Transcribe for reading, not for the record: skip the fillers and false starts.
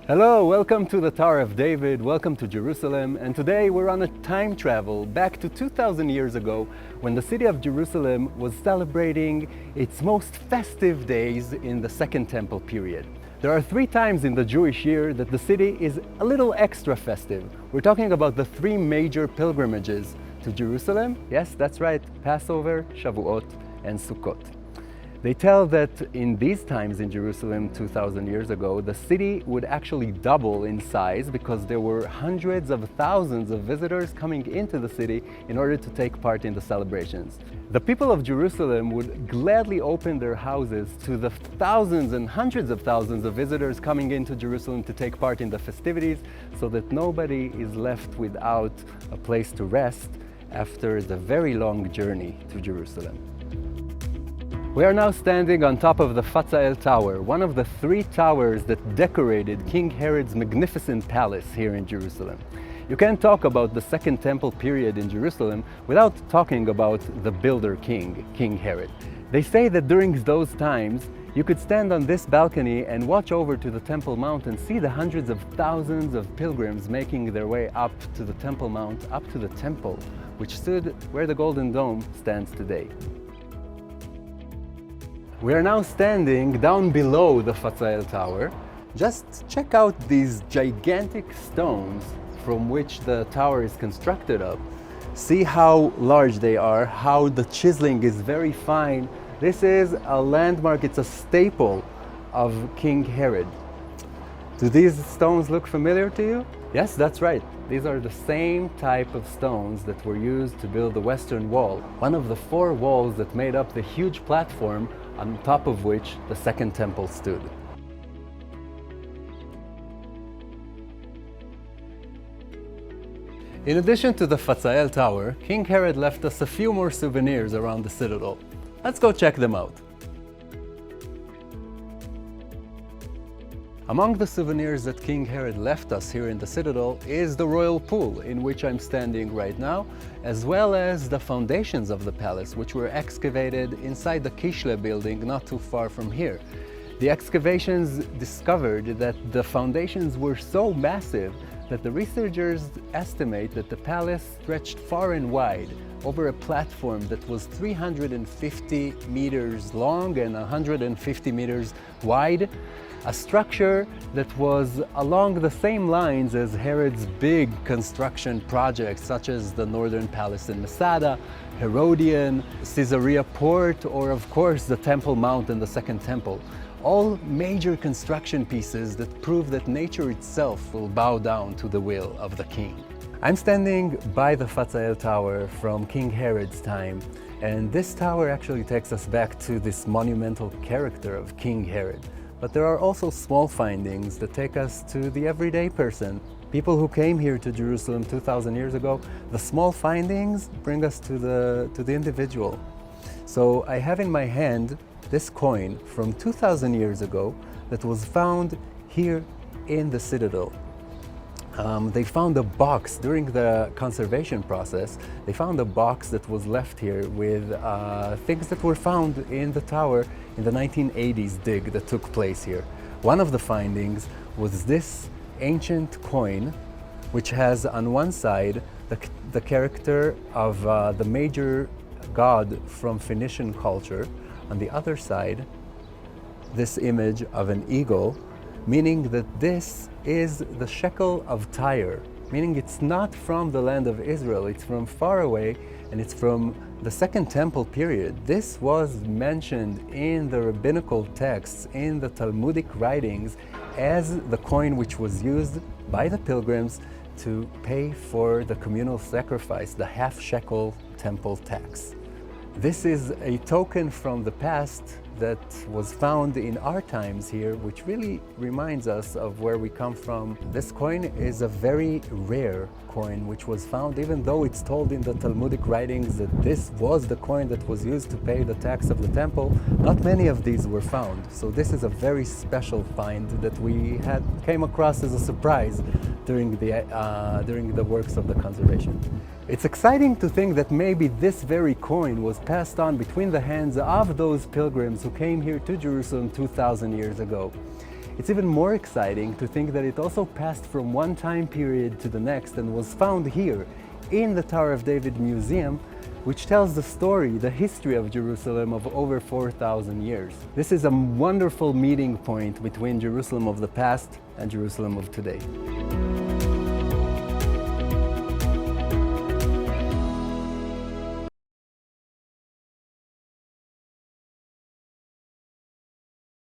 Hello, welcome to the Tower of David, welcome to Jerusalem, and today we're on a time travel back to 2,000 years ago when the city of Jerusalem was celebrating its most festive days in the Second Temple period. There are 3 times in the Jewish year that the city is a little extra festive. We're talking about the 3 major pilgrimages to Jerusalem. Yes, that's right, Passover, Shavuot, and Sukkot. They tell that in these times in Jerusalem 2,000 years ago, the city would actually double in size because there were hundreds of thousands of visitors coming into the city in order to take part in the celebrations. The people of Jerusalem would gladly open their houses to the thousands and hundreds of thousands of visitors coming into Jerusalem to take part in the festivities so that nobody is left without a place to rest after the very long journey to Jerusalem. We are now standing on top of the Fatzael Tower, one of the 3 towers that decorated King Herod's magnificent palace here in Jerusalem. You can't talk about the Second Temple period in Jerusalem without talking about the builder king, King Herod. They say that during those times, you could stand on this balcony and watch over to the Temple Mount and see the hundreds of thousands of pilgrims making their way up to the Temple Mount, up to the temple, which stood where the Golden Dome stands today. We are now standing down below the Fatzael Tower. Just check out these gigantic stones from which the tower is constructed of. See how large they are, how the chiseling is very fine. This is a landmark, it's a staple of King Herod. Do these stones look familiar to you? Yes, that's right. These are the same type of stones that were used to build the Western Wall, one of the 4 walls that made up the huge platform on top of which the Second Temple stood. In addition to the Fatzael Tower, King Herod left us a few more souvenirs around the citadel. Let's go check them out. Among the souvenirs that King Herod left us here in the citadel is the royal pool in which I'm standing right now, as well as the foundations of the palace, which were excavated inside the Kishle building not too far from here. The excavations discovered that the foundations were so massive that the researchers estimate that the palace stretched far and wide over a platform that was 350 meters long and 150 meters wide. A structure that was along the same lines as Herod's big construction projects, such as the Northern Palace in Masada, Herodian, Caesarea Port, or of course the Temple Mount and the Second Temple. All major construction pieces that prove that nature itself will bow down to the will of the king. I'm standing by the Fatzael Tower from King Herod's time, and this tower actually takes us back to this monumental character of King Herod. But there are also small findings that take us to the everyday person. People who came here to Jerusalem 2,000 years ago, the small findings bring us to the individual. So I have in my hand this coin from 2,000 years ago that was found here in the citadel. They found a box during the conservation process. They found a box that was left here with things that were found in the tower in the 1980s dig that took place here. One of the findings was this ancient coin, which has on one side the character of the major god from Phoenician culture. On the other side, this image of an eagle, meaning that this is the shekel of Tyre, meaning it's not from the land of Israel, it's from far away, and it's from the Second Temple period. This was mentioned in the rabbinical texts, in the Talmudic writings, as the coin which was used by the pilgrims to pay for the communal sacrifice, the half-shekel temple tax. This is a token from the past that was found in our times here, which really reminds us of where we come from. This coin is a very rare coin which was found, even though it's told in the Talmudic writings that this was the coin that was used to pay the tax of the temple. Not many of these were found, so this is a very special find that we came across as a surprise during the works of the conservation. It's exciting to think that maybe this very coin was passed on between the hands of those pilgrims who came here to Jerusalem 2,000 years ago. It's even more exciting to think that it also passed from one time period to the next and was found here in the Tower of David Museum, which tells the story, the history of Jerusalem of over 4,000 years. This is a wonderful meeting point between Jerusalem of the past and Jerusalem of today.